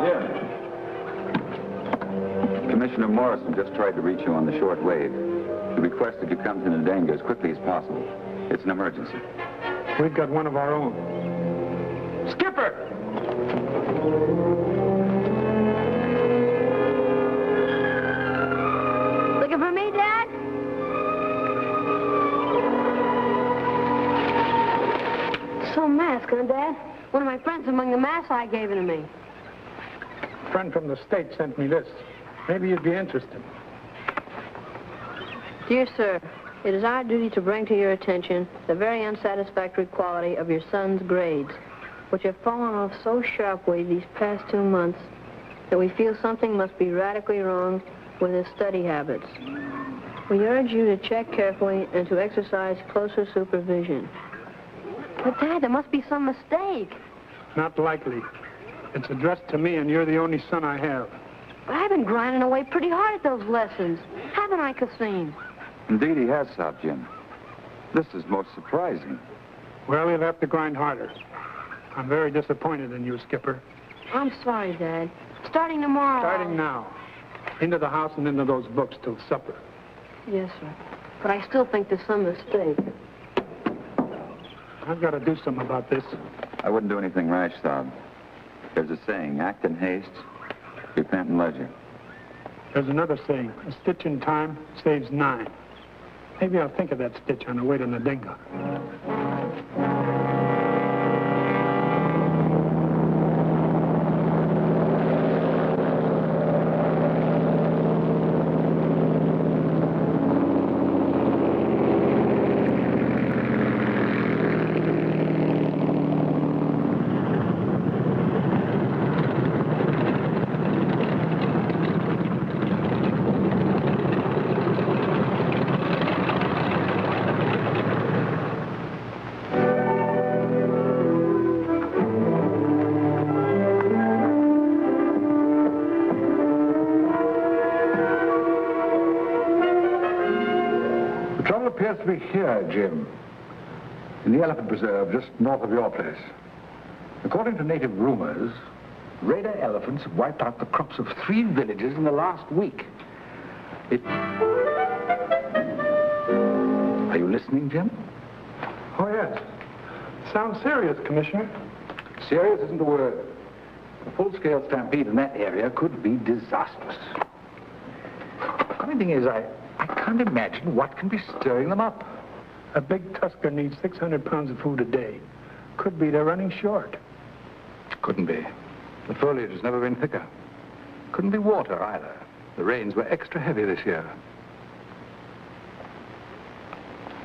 Jim. Commissioner Morrison just tried to reach you on the short wave. He requested you come to Ndanga as quickly as possible. It's an emergency. We've got one of our own. Skipper! Looking for me, Dad? Some mask, huh, Dad? One of my friends among the masks I gave it to me. A friend from the States sent me this. Maybe you'd be interested. Dear sir, it is our duty to bring to your attention the very unsatisfactory quality of your son's grades, which have fallen off so sharply these past 2 months that we feel something must be radically wrong with his study habits. We urge you to check carefully and to exercise closer supervision. But, Dad, there must be some mistake. Not likely. It's addressed to me, and you're the only son I have. But I've been grinding away pretty hard at those lessons. Haven't I, Cassim? Indeed he has, Sob Jim. This is most surprising. Well, he'll have to grind harder. I'm very disappointed in you, Skipper. I'm sorry, Dad. Starting tomorrow. Starting now. Into the house and into those books till supper. Yes, sir. But I still think there's some mistake. I've got to do something about this. I wouldn't do anything rash, Sob. There's a saying, act in haste, repent in leisure. There's another saying, a stitch in time saves 9. Maybe I'll think of that stitch on the way to Ndanga. To be here, Jim, in the elephant preserve just north of your place. According to native rumors, raider elephants have wiped out the crops of 3 villages in the last week. Are you listening, Jim? Oh, yes. Sounds serious, Commissioner. Serious isn't the word. A full-scale stampede in that area could be disastrous. The funny thing is, I can't imagine what can be stirring them up. A big tusker needs 600 pounds of food a day. Could be they're running short. Couldn't be. The foliage has never been thicker. Couldn't be water either. The rains were extra heavy this year.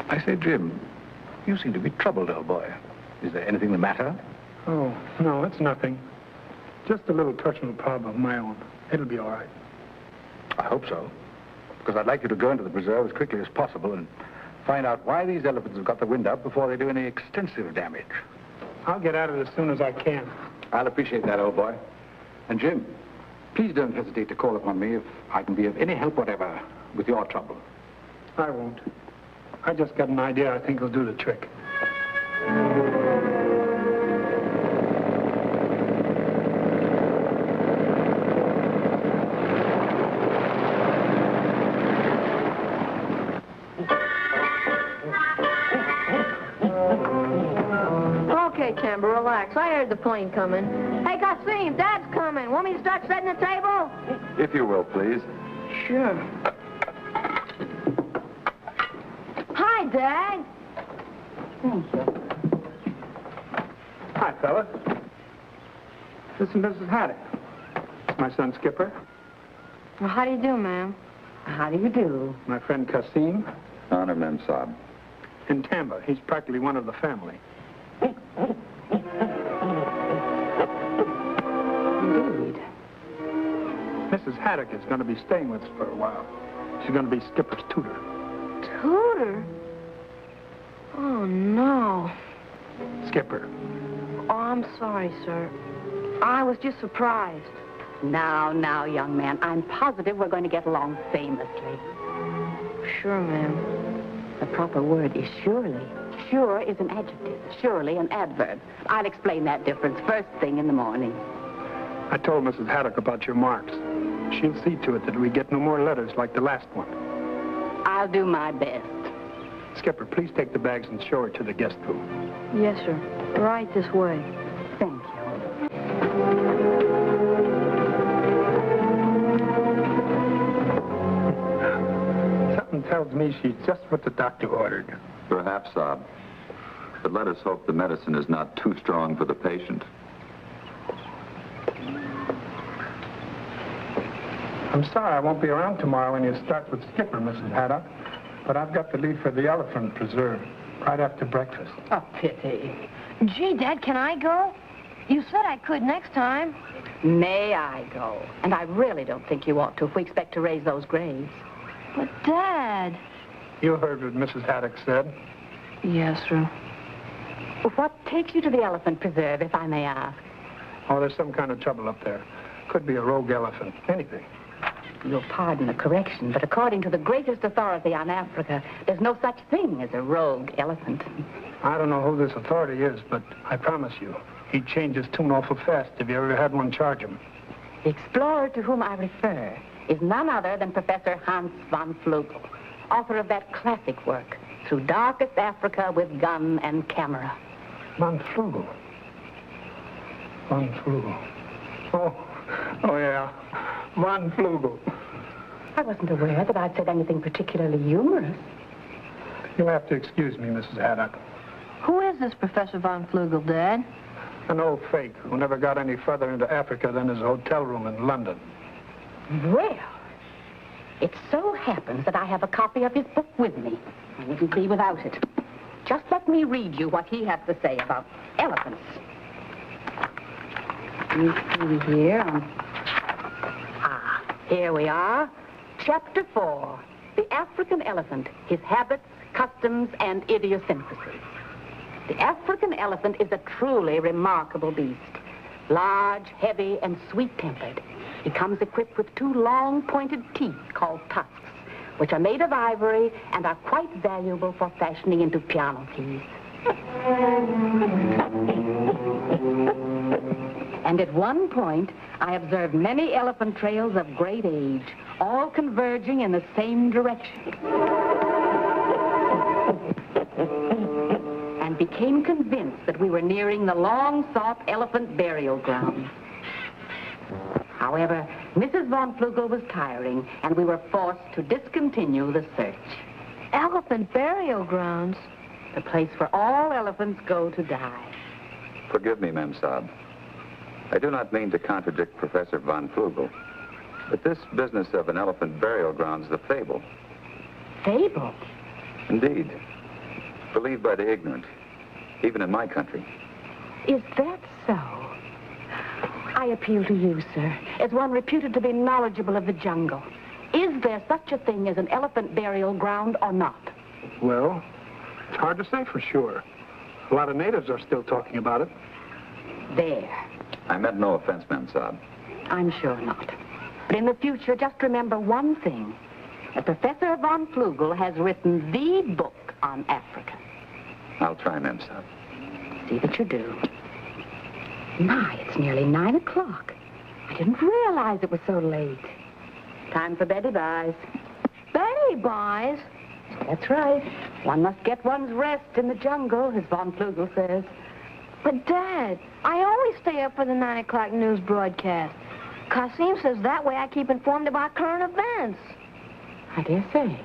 I say, Jim, you seem to be troubled, old boy. Is there anything the matter? Oh, no, it's nothing. Just a little personal problem of my own. It'll be all right. I hope so. Because I'd like you to go into the preserve as quickly as possible and find out why these elephants have got the wind up before they do any extensive damage. I'll get at it as soon as I can. I'll appreciate that, old boy. And Jim, please don't hesitate to call upon me if I can be of any help whatever with your trouble. I won't. I just got an idea I think will do the trick. Timber, relax. I heard the plane coming. Hey, Cassim, Dad's coming. Want me to start setting the table? If you will, please. Sure. Hi, Dad. Thank you. Hi, fella. This is Mrs. Haddock. My son, Skipper. Well, how do you do, ma'am? How do you do? My friend, Cassim. Honor, Mem Sob. In Tamba. He's practically one of the family. Indeed. Mrs. Haddock is going to be staying with us for a while. She's going to be Skipper's tutor. Tutor? Oh, no. Skipper. Oh, I'm sorry, sir. I was just surprised. Now, young man, I'm positive we're going to get along famously. Sure, ma'am. The proper word is surely. Sure is an adjective. Surely an adverb. I'll explain that difference first thing in the morning. I told Mrs. Haddock about your marks. She'll see to it that we get no more letters like the last one. I'll do my best. Skipper, please take the bags and show her to the guest room. Yes, sir. Right this way. Thank you. Something tells me she's just what the doctor ordered. Perhaps, Saab. But let us hope the medicine is not too strong for the patient. I'm sorry I won't be around tomorrow when you start with Skipper, Mrs. Haddock. But I've got to leave for the elephant preserve right after breakfast. Oh, pity. Gee, Dad, can I go? You said I could next time. May I go? And I really don't think you ought to if we expect to raise those grades. But, Dad... You heard what Mrs. Haddock said. Yes, sir. What takes you to the elephant preserve, if I may ask? Oh, there's some kind of trouble up there. Could be a rogue elephant. Anything. You'll pardon the correction, but according to the greatest authority on Africa, there's no such thing as a rogue elephant. I don't know who this authority is, but I promise you, he changes tune awful fast if you ever had one charge him. The explorer to whom I refer is none other than Professor Hans von Flugel, author of that classic work, Through Darkest Africa with Gun and Camera. Von Flugel. Von Flugel. Oh, yeah. Von Flugel. I wasn't aware that I'd said anything particularly humorous. You'll have to excuse me, Mrs. Haddock. Who is this Professor von Flugel, Dad? An old fake who never got any further into Africa than his hotel room in London. Well, it so happens that I have a copy of his book with me. I wouldn't be without it. Just let me read you what he has to say about elephants. You see here. Here we are. Chapter 4. The African elephant, his habits, customs, and idiosyncrasies. The African elephant is a truly remarkable beast. Large, heavy, and sweet-tempered. He comes equipped with 2 long, pointed teeth called tusks, which are made of ivory and are quite valuable for fashioning into piano keys. And at one point, I observed many elephant trails of great age, all converging in the same direction. And became convinced that we were nearing the long-sought elephant burial ground. However, Mrs. von Flugel was tiring, and we were forced to discontinue the search. Elephant burial grounds? The place where all elephants go to die. Forgive me, Mem Saab. I do not mean to contradict Professor von Flugel, but this business of an elephant burial ground is a fable. Fable? Indeed. Believed by the ignorant, even in my country. Is that so? I appeal to you, sir, as one reputed to be knowledgeable of the jungle. Is there such a thing as an elephant burial ground or not? Well, it's hard to say for sure. A lot of natives are still talking about it. There. I meant no offense, Mem Saab. I'm sure not. But in the future, just remember one thing. That Professor von Flugel has written the book on Africa. I'll try, Mem Saab. See that you do. My, it's nearly 9 o'clock. I didn't realize it was so late. Time for Betty Buys. Betty Buys? That's right. One must get one's rest in the jungle, as von Flugel says. But, Dad, I always stay up for the 9 o'clock news broadcast. Qasim says that way I keep informed about current events. I dare say.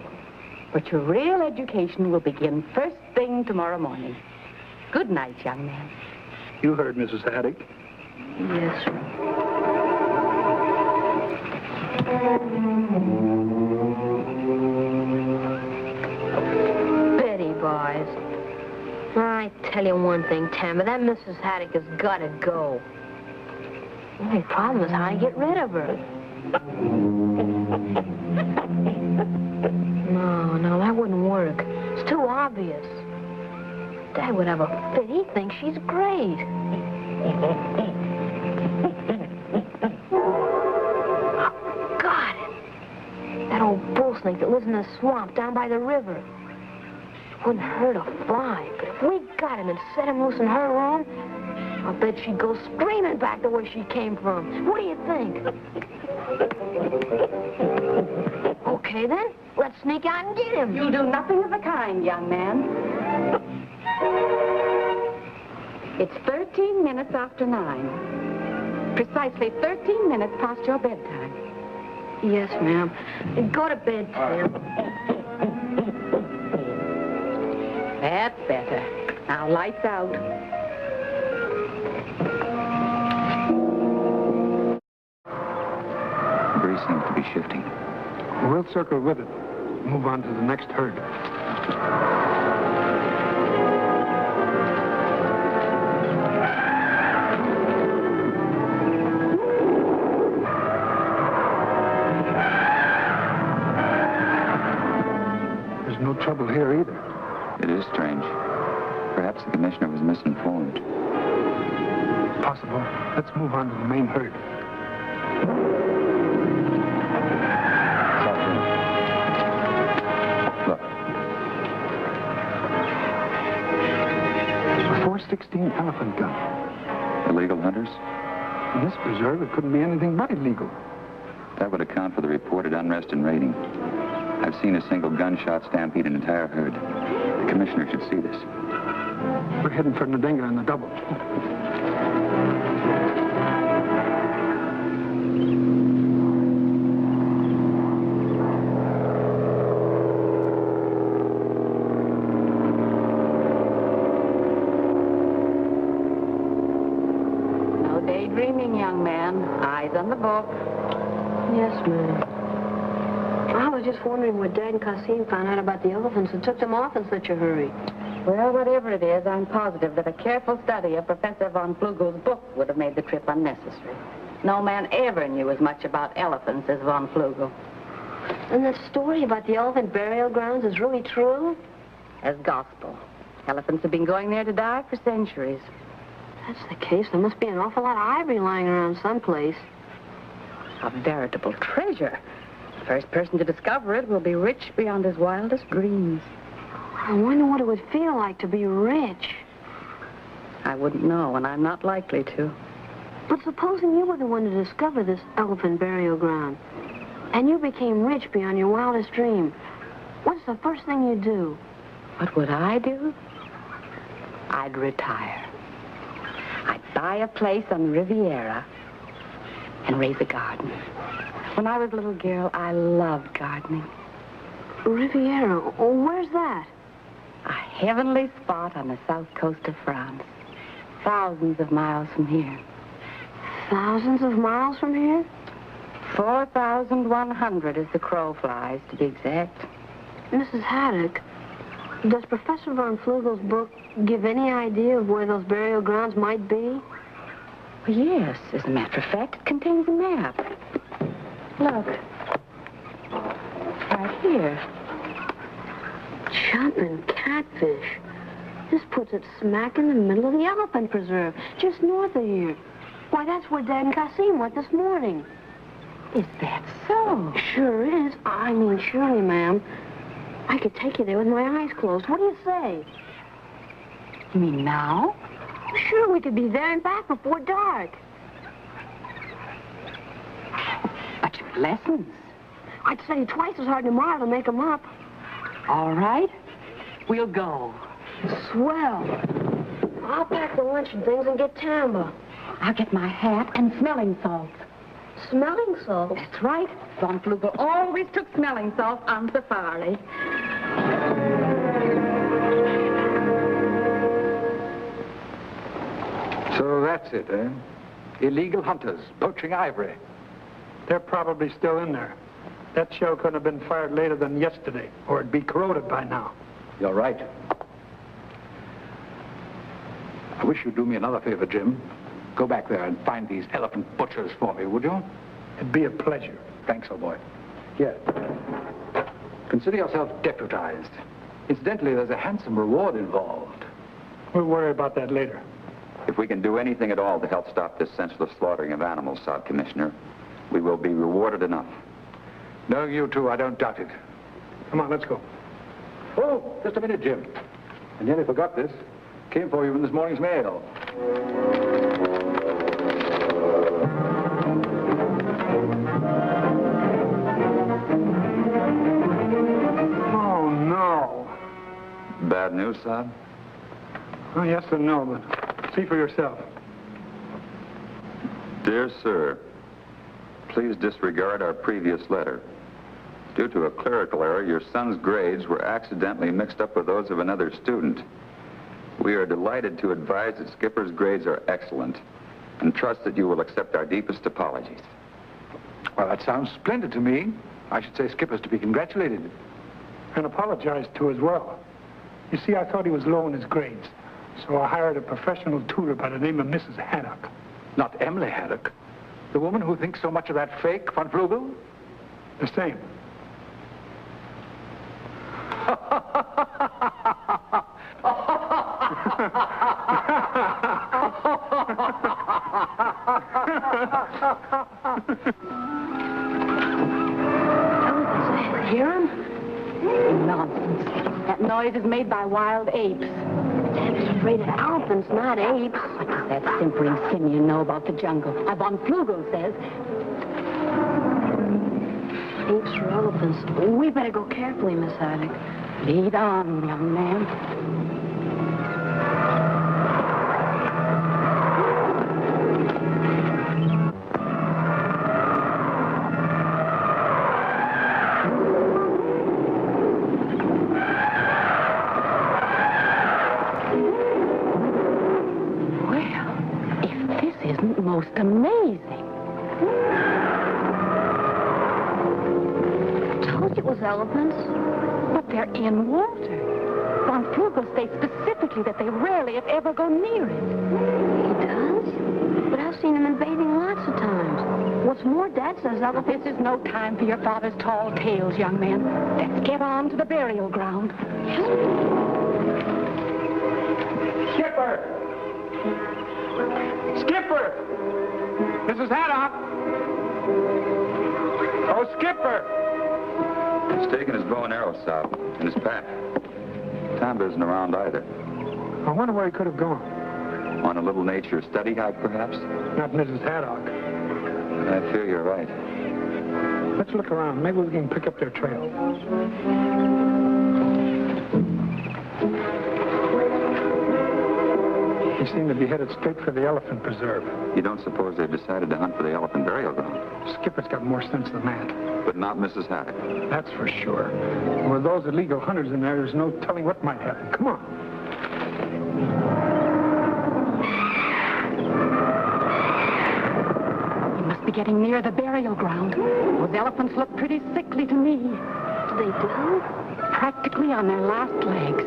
But your real education will begin first thing tomorrow morning. Good night, young man. You heard Mrs. Haddock. Yes, sir. Betty Buys. I tell you one thing, Tammy, that Mrs. Haddock has got to go. The only problem is how to get rid of her. No, that wouldn't work. It's too obvious. Dad would have a fit. He thinks she's great. Oh, got it. That old bull snake that lives in the swamp down by the river. It wouldn't hurt a fly, but if we got him and set him loose in her room, I bet she'd go screaming back to where she came from. What do you think? Okay, then. Let's sneak out and get him. You'll do nothing of the kind, young man. It's 13 minutes after 9. Precisely 13 minutes past your bedtime. Yes, ma'am. Go to bed, Sam. That's better. Now, lights out. The breeze seems to be shifting. We'll circle with it. Move on to the next herd. There's no trouble here either. It is strange. Perhaps the commissioner was misinformed. Possible. Let's move on to the main herd. Look, A .416 elephant gun. illegal hunters? In this preserve, it couldn't be anything but illegal. That would account for the reported unrest and raiding. I've seen a single gunshot stampede an entire herd. The commissioner should see this. We're heading for Ndinga in the double. No daydreaming, young man. Eyes on the book. Yes, ma'am. I was just wondering what Dad and Cassim found out about the elephants and took them off in such a hurry. Well, whatever it is, I'm positive that a careful study of Professor von Flugel's book would have made the trip unnecessary. No man ever knew as much about elephants as von Flugel. And that story about the elephant burial grounds is really true? As gospel. Elephants have been going there to die for centuries. If that's the case, there must be an awful lot of ivory lying around someplace. A veritable treasure. The first person to discover it will be rich beyond his wildest dreams. I wonder what it would feel like to be rich. I wouldn't know, and I'm not likely to. But supposing you were the one to discover this elephant burial ground, and you became rich beyond your wildest dream, what's the first thing you'd do? What would I do? I'd retire. I'd buy a place on the Riviera and raise a garden. When I was a little girl, I loved gardening. Riviera? Oh, where's that? A heavenly spot on the south coast of France. Thousands of miles from here. Thousands of miles from here? 4,100 as the crow flies, to be exact. Mrs. Haddock, does Professor von Flugel's book give any idea of where those burial grounds might be? Well, yes, as a matter of fact, it contains a map. Look. Right here. Chapman Catfish. This puts it smack in the middle of the elephant preserve, just north of here. Why, that's where Dad and Cassim went this morning. Is that so? Sure is. I mean, surely, ma'am. I could take you there with my eyes closed. What do you say? You mean now? Sure, we could be there and back before dark. But your lessons. I'd study twice as hard tomorrow to make them up. All right. We'll go. Swell. I'll pack the lunch and things and get Tamba. I'll get my hat and smelling salts. Smelling salts? That's right. Von Flugel always took smelling salts on safari. So that's it, eh? Illegal hunters poaching ivory. They're probably still in there. That shell couldn't have been fired later than yesterday, or it'd be corroded by now. You're right. I wish you'd do me another favor, Jim. Go back there and find these elephant butchers for me, would you? It'd be a pleasure. Thanks, old boy. Here. Consider yourself deputized. Incidentally, there's a handsome reward involved. We'll worry about that later. If we can do anything at all to help stop this senseless slaughtering of animals, Sod Commissioner, we will be rewarded enough. Knowing you two, I don't doubt it. Come on, let's go. Oh, just a minute, Jim. I nearly forgot this. Came for you in this morning's mail. Oh, no. Bad news, Saab? Oh, yes and no, but see for yourself. Dear Sir, please disregard our previous letter. Due to a clerical error, your son's grades were accidentally mixed up with those of another student. We are delighted to advise that Skipper's grades are excellent and trust that you will accept our deepest apologies. Well, that sounds splendid to me. I should say Skipper's to be congratulated. And apologized to as well. You see, I thought he was low in his grades, so I hired a professional tutor by the name of Mrs. Haddock. Not Emily Haddock. The woman who thinks so much of that fake von Flugel? The same. Hear him? Nonsense. That noise is made by wild apes. Dad's afraid of elephants, not apes. What does that simpering simian know about the jungle? Von Flugel says. Apes or elephants. We better go carefully, Miss Haddock. Lead on, young man. Most amazing. Told you it was elephants. But they're in water. Von Flugel states specifically that they rarely, if ever, go near it. He does? But I've seen him in bathing lots of times. What's more, Dad says elephants... This is no time for your father's tall tales, young man. Let's get on to the burial ground. Skipper! Skipper! Mrs. Haddock! Oh, Skipper! He's taken his bow and arrow, Saab, in his pack. Tamba isn't around either. I wonder where he could have gone. On a little nature study hike, perhaps? Not Mrs. Haddock. I fear you're right. Let's look around. Maybe we can pick up their trail. They seem to be headed straight for the elephant preserve. You don't suppose they've decided to hunt for the elephant burial ground? Skipper's got more sense than that. But not Mrs. Haddock. That's for sure. And with those illegal hunters in there, there's no telling what might happen. Come on. We must be getting near the burial ground. Those elephants look pretty sickly to me. They do? Practically on their last legs.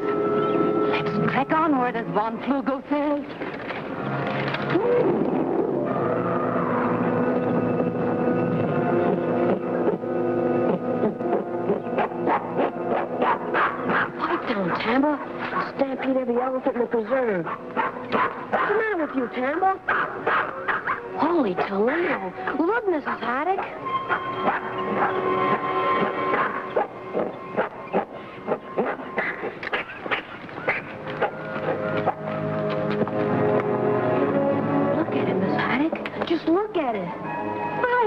Let's trek onward, as Von Flugel says. Pipe down, Tamba. I'll stampede every elephant in the preserve. What's the matter with you, Tamba? Holy Toledo. Look, Mrs. Haddock. Just look at it. I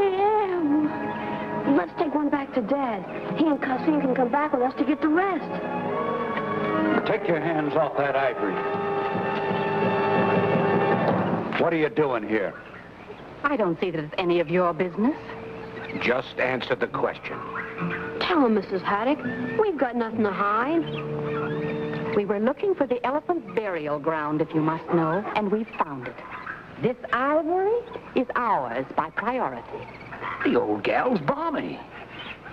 am. Let's take one back to Dad. He and Cassim can come back with us to get the rest. Take your hands off that ivory. What are you doing here? I don't see that it's any of your business. Just answer the question. Tell him, Mrs. Haddock. We've got nothing to hide. We were looking for the elephant burial ground, if you must know, and we've found it. This ivory is ours by priority. The old gal's balmy.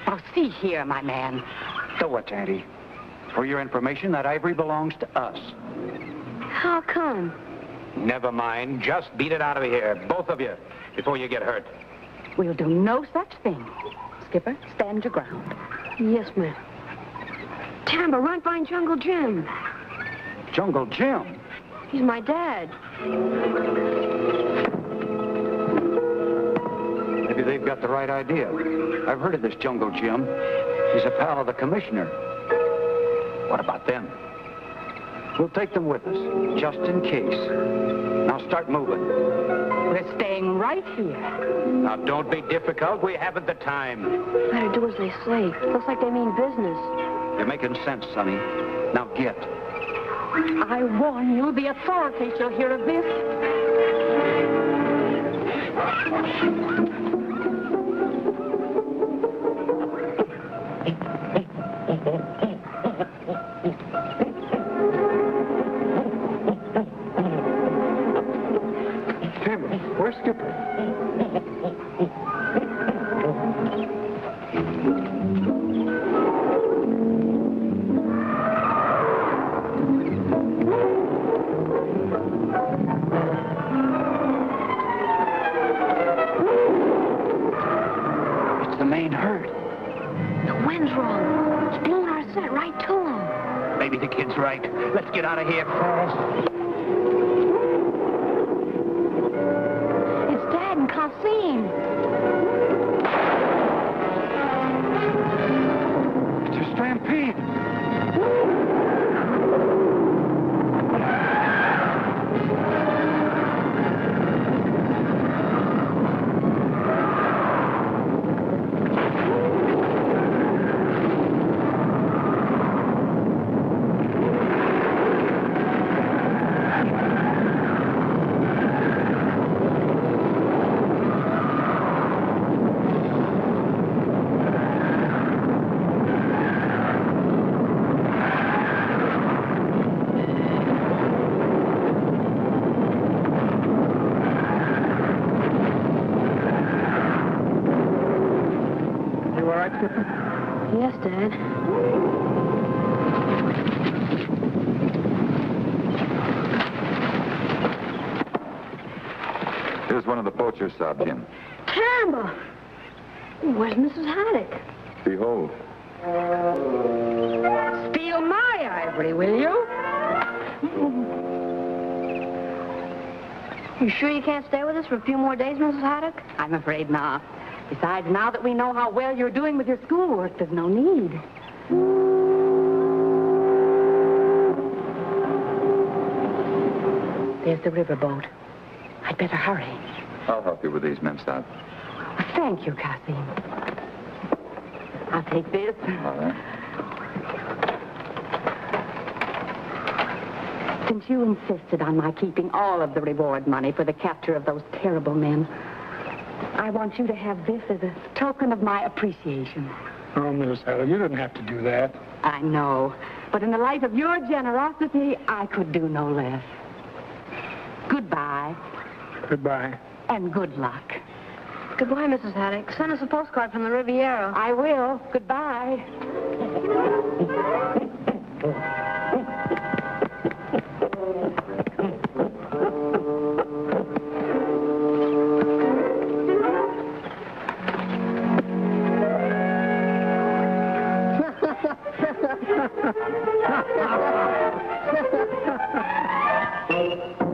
Now, see here, my man. So what, Auntie? For your information, that ivory belongs to us. How come? Never mind. Just beat it out of here, both of you, before you get hurt. We'll do no such thing. Skipper, stand your ground. Yes, ma'am. Tamba, run find Jungle Jim. Jungle Jim? He's my dad. Maybe they've got the right idea. I've heard of this Jungle Jim. He's a pal of the commissioner. What about them? We'll take them with us, just in case. Now start moving. We're staying right here. Now don't be difficult. We haven't the time. Better do as they say. Looks like they mean business. You're making sense, Sonny. Now get. I warn you, the authorities shall hear of this. Tim, where's Skipper? It's the main herd. The wind's wrong. It's blowing our set right to them. Maybe the kid's right. Let's get out of here fast. It's Dad and Qasim. It's a stampede. You all right, Skipper? Yes, Dad. Here's one of the poachers, Sob Jim. Terrible. Where's Mrs. Haddock? Behold. Steal my ivory, will you? You sure you can't stay with us for a few more days, Mrs. Haddock? I'm afraid not. Besides, now that we know how well you're doing with your schoolwork, there's no need. There's the riverboat. I'd better hurry. I'll help you with these, Mem Sob. Thank you, Qasim. I'll take this. All right. Since you insisted on my keeping all of the reward money for the capture of those terrible men, I want you to have this as a token of my appreciation. Oh, Mrs. Haddock, you didn't have to do that. I know, but in the light of your generosity, I could do no less. Goodbye, Goodbye. and good luck. Goodbye, Mrs. Haddock. Send us a postcard from the Riviera. I will. Goodbye. Ha ha ha!